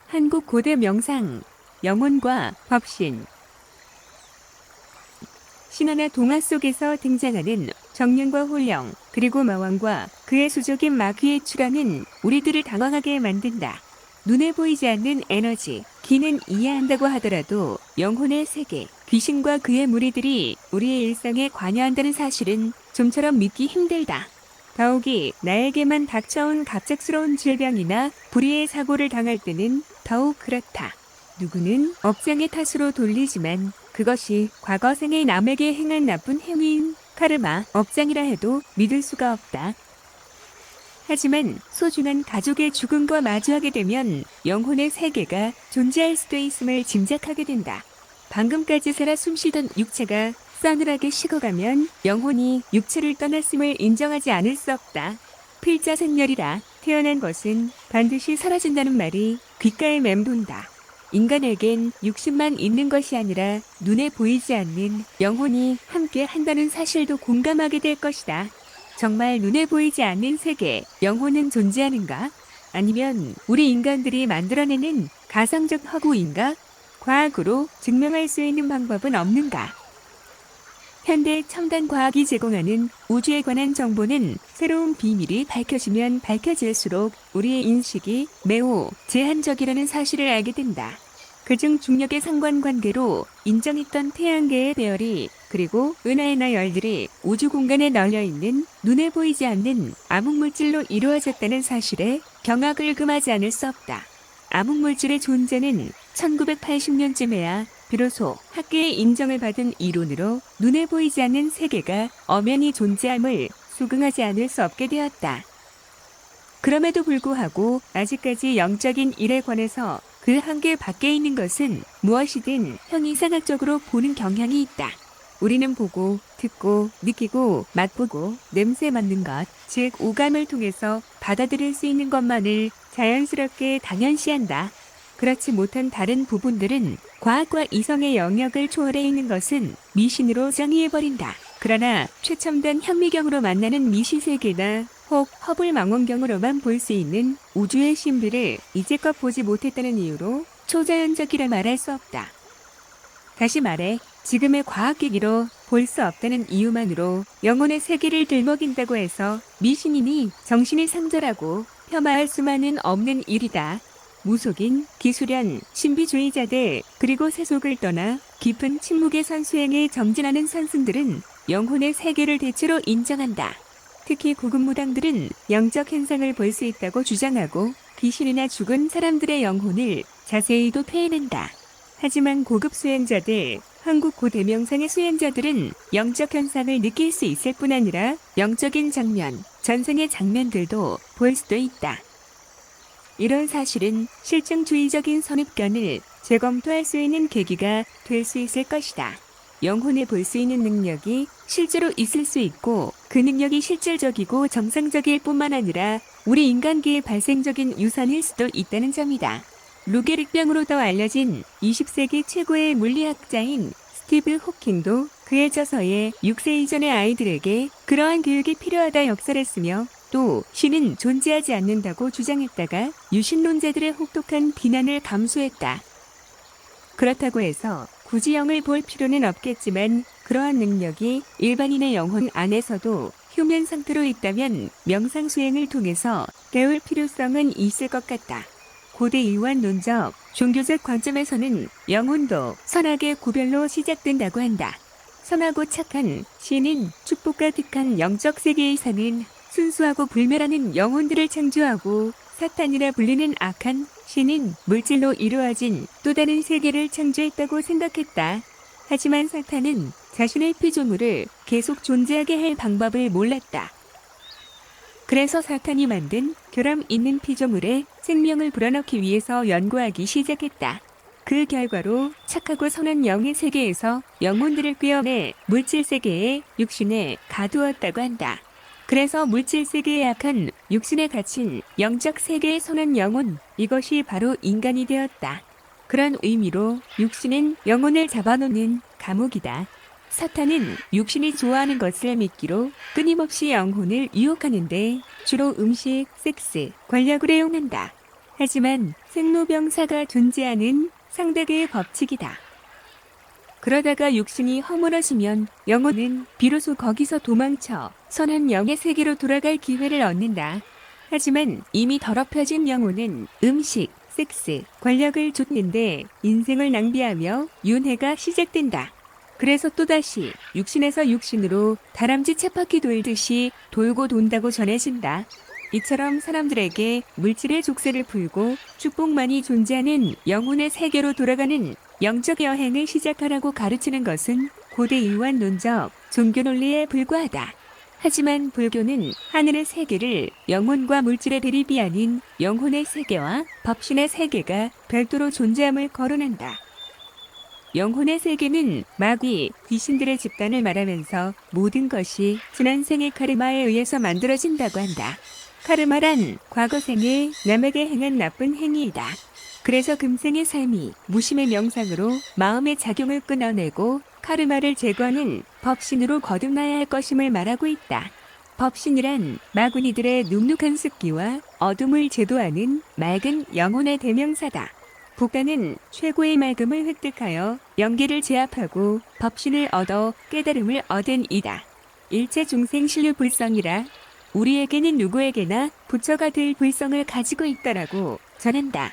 한국 고대 명상, 영혼과 법신. 신화나 동화 속에서 등장하는 정령과 홀령, 그리고 마왕과 그의 수족인 마귀의 출현은 우리들을 당황하게 만든다. 눈에 보이지 않는 에너지, 기는 이해한다고 하더라도 영혼의 세계, 귀신과 그의 무리들이 우리의 일상에 관여한다는 사실은 좀처럼 믿기 힘들다. 더욱이 나에게만 닥쳐온 갑작스러운 질병이나 불의의 사고를 당할 때는 더욱 그렇다. 누구는 업장의 탓으로 돌리지만 그것이 과거생의 남에게 행한 나쁜 행위인 카르마, 업장이라 해도 믿을 수가 없다. 하지만 소중한 가족의 죽음과 마주하게 되면 영혼의 세계가 존재할 수도 있음을 짐작하게 된다. 방금까지 살아 숨쉬던 육체가 싸늘하게 식어가면 영혼이 육체를 떠났음을 인정하지 않을 수 없다. 필자생멸이라 태어난 것은 반드시 사라진다는 말이 귓가에 맴돈다. 인간에겐 육신만 있는 것이 아니라 눈에 보이지 않는 영혼이 함께 한다는 사실도 공감하게 될 것이다. 정말 눈에 보이지 않는 세계, 영혼은 존재하는가? 아니면 우리 인간들이 만들어내는 가상적 허구인가? 과학으로 증명할 수 있는 방법은 없는가? 현대 첨단 과학이 제공하는 우주에 관한 정보는 새로운 비밀이 밝혀지면 밝혀질수록 우리의 인식이 매우 제한적이라는 사실을 알게 된다. 그중 중력의 상관관계로 인정했던 태양계의 배열이 그리고 은하의나 열들이 우주 공간에 널려있는 눈에 보이지 않는 암흑물질로 이루어졌다는 사실에 경악을 금하지 않을 수 없다. 암흑물질의 존재는 1980년쯤에야 비로소 학계의 인정을 받은 이론으로 눈에 보이지 않는 세계가 엄연히 존재함을 수긍하지 않을 수 없게 되었다. 그럼에도 불구하고 아직까지 영적인 일에 관해서 그 한계 밖에 있는 것은 무엇이든 형이상학적으로 보는 경향이 있다. 우리는 보고, 듣고, 느끼고, 맛보고, 냄새 맡는 것, 즉 오감을 통해서 받아들일 수 있는 것만을 자연스럽게 당연시한다. 그렇지 못한 다른 부분들은 과학과 이성의 영역을 초월해 있는 것은 미신으로 정의해버린다. 그러나 최첨단 현미경으로 만나는 미시세계나 혹 허블 망원경으로만 볼 수 있는 우주의 신비를 이제껏 보지 못했다는 이유로 초자연적이라 말할 수 없다. 다시 말해 지금의 과학기기로 볼 수 없다는 이유만으로 영혼의 세계를 들먹인다고 해서 미신이니 정신이 상절하고 폄하할 수만은 없는 일이다. 무속인, 기술연, 신비주의자들 그리고 세속을 떠나 깊은 침묵의 선수행에 정진하는 선승들은 영혼의 세계를 대체로 인정한다. 특히 고급 무당들은 영적 현상을 볼 수 있다고 주장하고 귀신이나 죽은 사람들의 영혼을 자세히도 표현한다. 하지만 고급 수행자들, 한국 고대 명상의 수행자들은 영적 현상을 느낄 수 있을 뿐 아니라 영적인 장면, 전생의 장면들도 볼 수도 있다. 이런 사실은 실증주의적인 선입견을 재검토할 수 있는 계기가 될 수 있을 것이다. 영혼을 볼 수 있는 능력이 실제로 있을 수 있고 그 능력이 실질적이고 정상적일 뿐만 아니라 우리 인간계의 발생적인 유산일 수도 있다는 점이다. 루게릭병으로 더 알려진 20세기 최고의 물리학자인 스티브 호킹도 그의 저서에 6세 이전의 아이들에게 그러한 교육이 필요하다 역설했으며 또 신은 존재하지 않는다고 주장했다가 유신론자들의 혹독한 비난을 감수했다. 그렇다고 해서 굳이 영을 볼 필요는 없겠지만 그러한 능력이 일반인의 영혼 안에서도 휴면 상태로 있다면 명상 수행을 통해서 깨울 필요성은 있을 것 같다. 고대 이완론적, 종교적 관점에서는 영혼도 선악의 구별로 시작된다고 한다. 선하고 착한 신은 축복과 득한 영적 세계에 사는 순수하고 불멸하는 영혼들을 창조하고 사탄이라 불리는 악한 신은 물질로 이루어진 또 다른 세계를 창조했다고 생각했다. 하지만 사탄은 자신의 피조물을 계속 존재하게 할 방법을 몰랐다. 그래서 사탄이 만든 결함 있는 피조물에 생명을 불어넣기 위해서 연구하기 시작했다. 그 결과로 착하고 선한 영의 세계에서 영혼들을 꿰어내 물질 세계에 육신에 가두었다고 한다. 그래서 물질 세계에 약한 육신에 갇힌 영적 세계의 선한 영혼, 이것이 바로 인간이 되었다. 그런 의미로 육신은 영혼을 잡아놓는 감옥이다. 사탄은 육신이 좋아하는 것을 미끼로 끊임없이 영혼을 유혹하는데 주로 음식, 섹스, 권력을 애용한다. 하지만 생로병사가 존재하는 상대계의 법칙이다. 그러다가 육신이 허물어지면 영혼은 비로소 거기서 도망쳐 선한 영의 세계로 돌아갈 기회를 얻는다. 하지만 이미 더럽혀진 영혼은 음식, 섹스, 권력을 쫓는데 인생을 낭비하며 윤회가 시작된다. 그래서 또다시 육신에서 육신으로 다람쥐 쳇바퀴 돌듯이 돌고 돈다고 전해진다. 이처럼 사람들에게 물질의 족쇄를 풀고 축복만이 존재하는 영혼의 세계로 돌아가는 영적 여행을 시작하라고 가르치는 것은 고대 일관론적 종교 논리에 불과하다. 하지만 불교는 하늘의 세계를 영혼과 물질의 대립이 아닌 영혼의 세계와 법신의 세계가 별도로 존재함을 거론한다. 영혼의 세계는 마귀, 귀신들의 집단을 말하면서 모든 것이 지난 생의 카르마에 의해서 만들어진다고 한다. 카르마란 과거 생에 남에게 행한 나쁜 행위이다. 그래서 금생의 삶이 무심의 명상으로 마음의 작용을 끊어내고 카르마를 제거하는 법신으로 거듭나야 할 것임을 말하고 있다. 법신이란 마구니들의 눅눅한 습기와 어둠을 제도하는 맑은 영혼의 대명사다. 복가는 최고의 맑음을 획득하여 영계를 제압하고 법신을 얻어 깨달음을 얻은 이다. 일체 중생 신류 불성이라 우리에게는 누구에게나 부처가 될 불성을 가지고 있다라고 전한다.